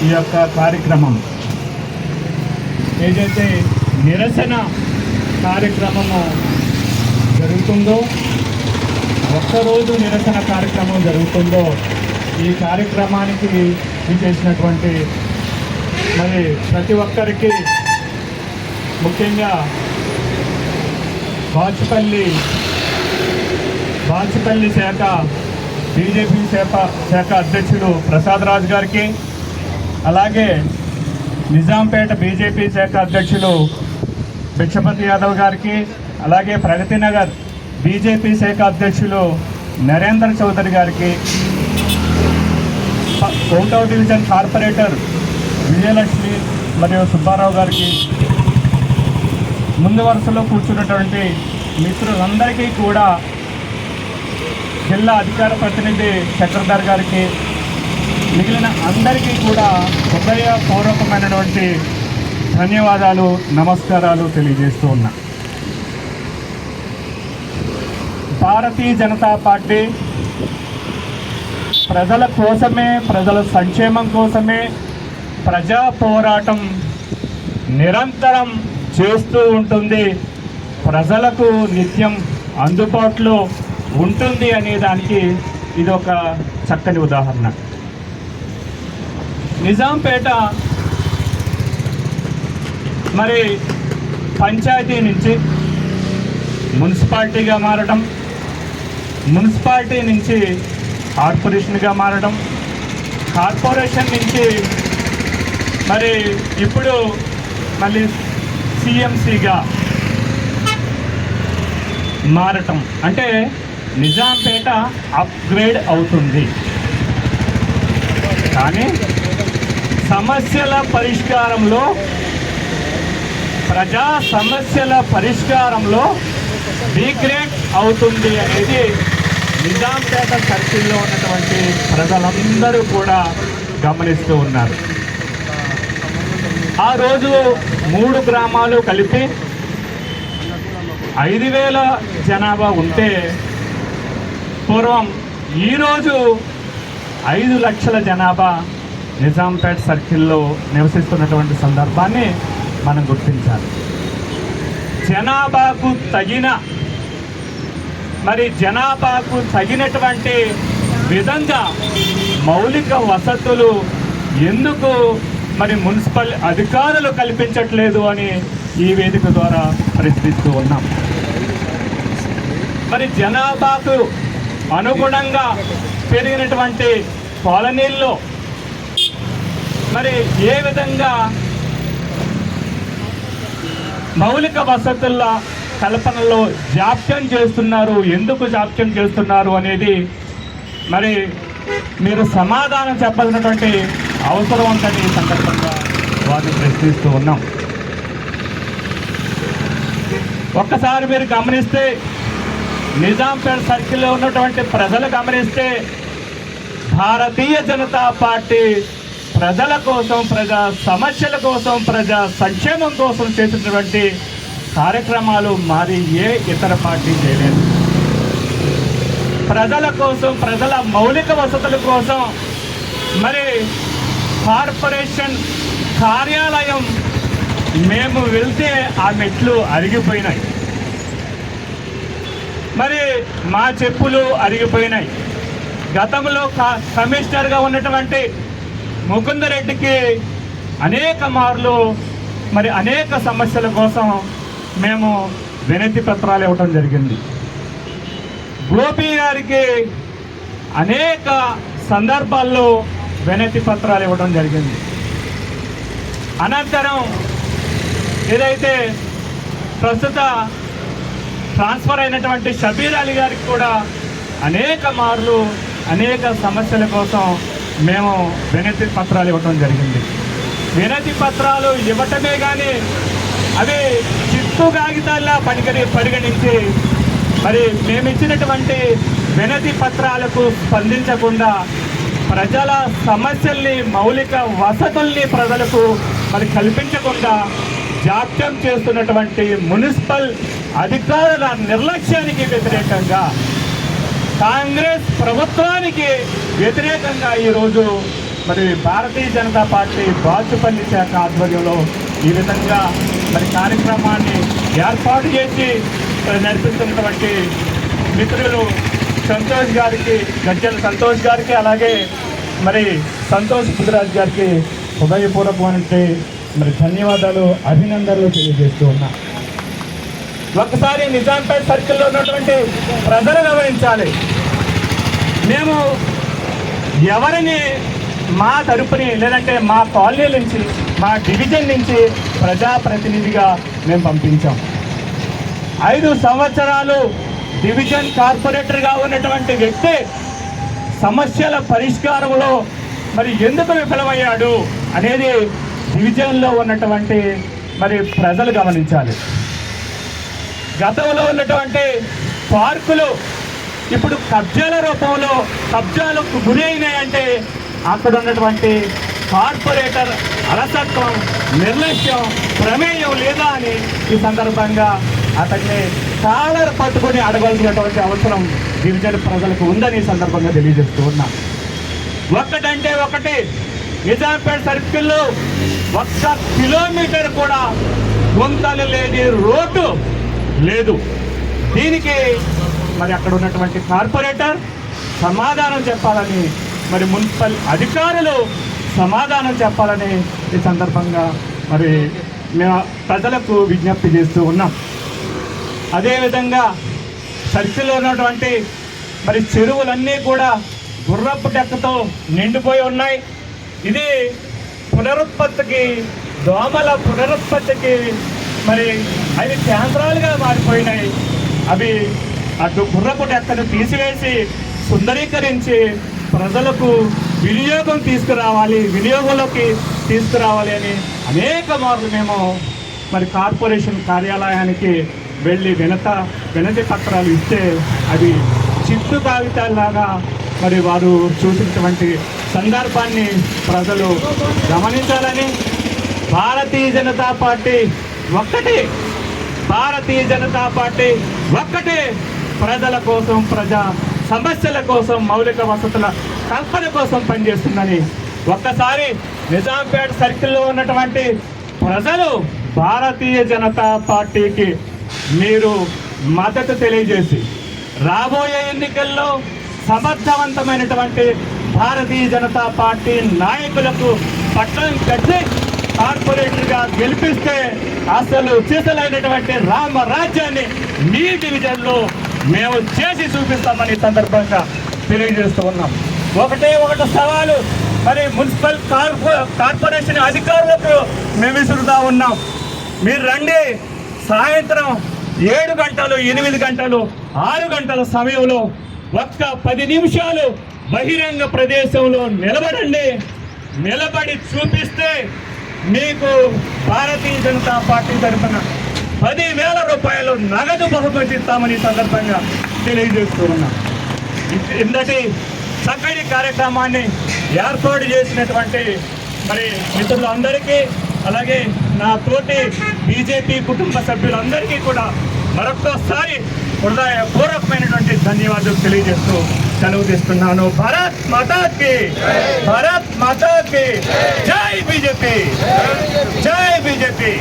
ఈ యొక్క కార్యక్రమం ఏదైతే నిరసన కార్యక్రమము జరుగుతుందో, ఒక్కరోజు నిరసన కార్యక్రమం జరుగుతుందో, ఈ కార్యక్రమానికి చేసినటువంటి మరి ప్రతి ఒక్కరికి, ముఖ్యంగా బాచుపల్లి శాఖ బీజేపీ శాఖ అధ్యక్షుడు ప్రసాద్ రాజ్ గారికి, అలాగే నిజాంపేట బీజేపీ శాఖ అధ్యక్షులు భిక్షపతి యాదవ్ గారికి, అలాగే ప్రగతి నగర్ బీజేపీ శాఖ అధ్యక్షులు నరేందర్ చౌదరి గారికి, 1వ డివిజన్ కార్పొరేటర్ విజయలక్ష్మి మరియు సుబ్బారావు గారికి, ముందు వరుసలో కూర్చున్నటువంటి మిత్రులందరికీ కూడా, జిల్లా అధికార ప్రతినిధి చక్రధర్ గారికి, మిగిలిన అందరికీ కూడా హృదయపూర్వకమైనటువంటి ధన్యవాదాలు, నమస్కారాలు తెలియజేస్తూ ఉన్నా. భారతీయ జనతా పార్టీ ప్రజల కోసమే, ప్రజల సంక్షేమం కోసమే ప్రజా పోరాటం నిరంతరం చేస్తూ ఉంటుంది, ప్రజలకు నిత్యం అందుబాటులో ఉంటుంది అనే దానికి ఇది ఒక చక్కని ఉదాహరణ. నిజాంపేట మరి పంచాయతీ నుంచి మున్సిపాలిటీగా మారడం, మున్సిపాలిటీ నుంచి కార్పొరేషన్గా మారడం, కార్పొరేషన్ నుంచి మరి ఇప్పుడు మళ్ళీ సిఎంసిగా మారటం అంటే నిజాంపేట అప్గ్రేడ్ అవుతుంది. కానీ సమస్యల పరిష్కారంలో, ప్రజా సమస్యల పరిష్కారంలో డిగ్రేడ్ అవుతుంది అనేది నిజాంపేట సర్కిల్లో ఉన్నటువంటి ప్రజలందరూ కూడా గమనిస్తూ ఉన్నారు. ఆ రోజు 3 గ్రామాలు కలిపి 5,000 జనాభా ఉంటే, పూర్వం ఈరోజు 5 లక్షల జనాభా నిజాంపేట సర్కిల్లో నివసిస్తున్నటువంటి సందర్భాన్ని మనం గుర్తించాలి. జనాభాకు తగినటువంటి విధంగా మౌలిక వసతులు ఎందుకు మరి మున్సిపల్ అధికారులు కల్పించట్లేదు అని ఈ వేదిక ద్వారా ప్రశ్నిస్తూ ఉన్నాం. మరి జనాభాకు అనుగుణంగా పెరిగినటువంటి కాలనీల్లో మరి ఏ విధంగా మౌలిక వసతుల కల్పనలో జాప్యం చేస్తున్నారు, ఎందుకు జాప్యం చేస్తున్నారు అనేది మరి మీరు సమాధానం చెప్పాల్సినటువంటి అవసరం ఉందని ఈ సందర్భంగా వారిని ప్రశ్నిస్తూ ఉన్నాం. ఒక్కసారి మీరు గమనిస్తే, నిజాంపేట సర్కిల్లో ఉన్నటువంటి ప్రజలు గమనిస్తే, భారతీయ జనతా పార్టీ ప్రజల కోసం, ప్రజా సమస్యల కోసం, ప్రజా సంక్షేమం కోసం చేసినటువంటి కార్యక్రమాలు మరి ఏ ఇతర పార్టీ చేయలేదు. ప్రజల కోసం, ప్రజల మౌలిక వసతుల కోసం మరి కార్పొరేషన్ కార్యాలయం మేము వెళ్తే ఆ మెట్లు అరిగిపోయినాయి, మరి మా చెప్పులు అరిగిపోయినాయి. గతంలో కమిషనర్గా ఉన్నటువంటి ముకుందరెడ్డికి అనేక మార్లు మరి అనేక సమస్యల కోసం మేము వినతి పత్రాలు ఇవ్వటం జరిగింది. గోపి గారికి అనేక సందర్భాల్లో వినతి పత్రాలు ఇవ్వడం జరిగింది. అనంతరం ఏదైతే ప్రస్తుత ట్రాన్స్ఫర్ అయినటువంటి షబీర్ అలీ గారికి కూడా అనేక మార్లు అనేక సమస్యల కోసం మేము వినతి పత్రాలు ఇవ్వటం జరిగింది. వినతి పత్రాలు ఇవ్వటమే కానీ అవి చిత్తు కాగితాల్లా పరిగణించి మరి మేమిచ్చినటువంటి వినతి పత్రాలకు స్పందించకుండా ప్రజల సమస్యల్ని, మౌలిక వసతుల్ని ప్రజలకు మరి కల్పించకుండా జాప్యం చేస్తున్నటువంటి మున్సిపల్ అధికారుల నిర్లక్ష్యానికి వ్యతిరేకంగా, కాంగ్రెస్ ప్రభుత్వానికి వ్యతిరేకంగా ఈరోజు మరి భారతీయ జనతా పార్టీ బాచుపల్లి శాఖ ఆధ్వర్యంలో ఈ విధంగా మరి కార్యక్రమాన్ని ఏర్పాటు చేసి నడిపిస్తున్నటువంటి మిత్రులు సంతోష్ గారికి, గజ్జల సంతోష్ గారికి, అలాగే మరి సంతోష్ బుద్ధరాజ్ గారికి హృదయపూర్వకమైన మరి ధన్యవాదాలు, అభినందనలు తెలియజేస్తూ ఉన్నా. ఒక్కసారి నిజాంపేట సర్కిల్లో ఉన్నటువంటి ప్రజలు గమనించాలి. మేము ఎవరిని మా తరపుని లేదంటే మా కాలనీ నుంచి, మా డివిజన్ నుంచి ప్రజాప్రతినిధిగా మేము పంపించాం. 5 సంవత్సరాలు డివిజన్ కార్పొరేటర్గా ఉన్నటువంటి వ్యక్తి సమస్యల పరిష్కారంలో మరి ఎందుకు విఫలమయ్యాడు అనేది డివిజన్లో ఉన్నటువంటి మరి ప్రజలు గమనించాలి. గతంలో ఉన్నటువంటి పార్కులు ఇప్పుడు కబ్జాల రూపంలో కబ్జాలకు గురి అయినాయంటే అక్కడ ఉన్నటువంటి కార్పొరేటర్ అలసత్వం, నిర్లక్ష్యం, ప్రమేయం లేదా అని ఈ సందర్భంగా అతన్ని కాలర్ పట్టుకొని అడగాల్సినటువంటి అవసరం డివిజన్ ప్రజలకు ఉందని ఈ సందర్భంగా తెలియజేస్తూ ఉన్నా. ఒక్కటంటే ఒకటి, నిజాంపేట సర్కిల్లో 1 కిలోమీటర్ కూడా గుంతలు లేని రోడ్డు లేదు. దీనికి మరి అక్కడ ఉన్నటువంటి కార్పొరేటర్ సమాధానం చెప్పాలని, మరి మున్సిపల్ అధికారులు సమాధానం చెప్పాలని ఈ సందర్భంగా మరి మేము ప్రజలకు విజ్ఞప్తి చేస్తూ ఉన్నాం. అదేవిధంగా సర్కిల్లో ఉన్నటువంటి మరి చెరువులన్నీ కూడా గుర్రపు డెక్కతో నిండిపోయి ఉన్నాయి. ఇది పునరుత్పత్తికి, దోమల పునరుత్పత్తికి మరి అవి కేంద్రాలుగా మారిపోయినాయి. అవి అటు గుర్రపు డెక్కను తీసివేసి సుందరీకరించి ప్రజలకు వినియోగంలోకి తీసుకురావాలి అని అనేక మార్లు మేము మరి కార్పొరేషన్ కార్యాలయానికి వెళ్ళి వినతి పత్రాలు ఇస్తే అవి చిత్తు కాగితాల్లాగా మరి వారు చూసినటువంటి సందర్భాన్ని ప్రజలు గమనించాలని, భారతీయ జనతా పార్టీ ఒక్కటే ప్రజల కోసం, ప్రజా సమస్యల కోసం, మౌలిక వసతుల కల్పన కోసం పనిచేస్తుందని ఒక్కసారి నిజాంపేట సర్కిల్లో ఉన్నటువంటి ప్రజలు భారతీయ జనతా పార్టీకి మీరు మద్దతు తెలియజేసి రాబోయే ఎన్నికల్లో సమర్థవంతమైనటువంటి భారతీయ జనతా పార్టీ నాయకులకు పట్టం కట్టి కార్పొరేటర్గా గెలిపిస్తే అసలు చేసలైనటువంటి రామరాజ్యాన్ని మీ డివిజన్లో మేము చేసి చూపిస్తామని సందర్భంగా తెలియజేస్తూ ఉన్నాం. ఒకటే సవాలు మరి మున్సిపల్ కార్పొరేషన్ అధికారులకు మేము విసురుతా ఉన్నాం. మీరు రండి, సాయంత్రం 7 గంటలు, 8 గంటలు, 6 గంటల సమయంలో 10 నిమిషాలు బహిరంగ ప్రదేశంలో నిలబడి చూపిస్తే మీకు భారతీయ జనతా పార్టీ తరఫున 10,000 రూపాయలు నగదు బహుమతి ఇస్తామని సందర్భంగా తెలియజేస్తూ ఉన్నాం. ఇంతటి చక్కటి కార్యక్రమాన్ని ఏర్పాటు చేసినటువంటి మరి మిత్రులందరికీ, అలాగే నా తోటి బీజేపీ కుటుంబ సభ్యులందరికీ కూడా మరొక్కసారి హృదయపూర్వకమైనటువంటి ధన్యవాదాలు తెలియజేస్తూ సెలవు తీసుకున్నాను. భారత్ మాతాకి జై బీజేపీ, జై బీజేపీ.